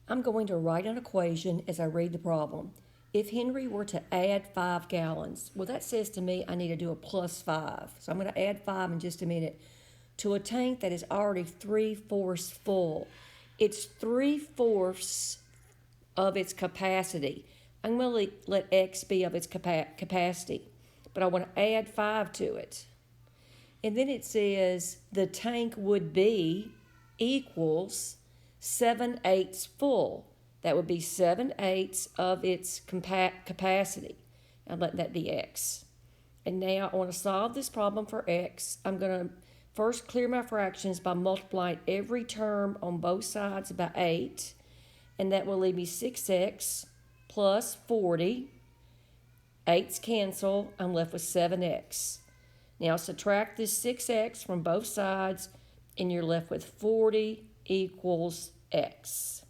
I'm going to write an equation as I read the problem. If Henry were to add 5 gallons, well, that says to me I need to do a plus 5. So I'm going to add 5 in just a minute to a tank that is already 3/4 full. It's 3/4 of its capacity. I'm going to let X be of its capacity, but I want to add 5 to it. And then it says the tank would be equals 7/8 full. That would be 7/8 of its capacity. I'm letting that be X. And now I want to solve this problem for X. I'm going to first clear my fractions by multiplying every term on both sides by 8. And that will leave me 6X plus 40. 8's cancel. I'm left with 7X. Now subtract this 6X from both sides, and you're left with 40 equals X.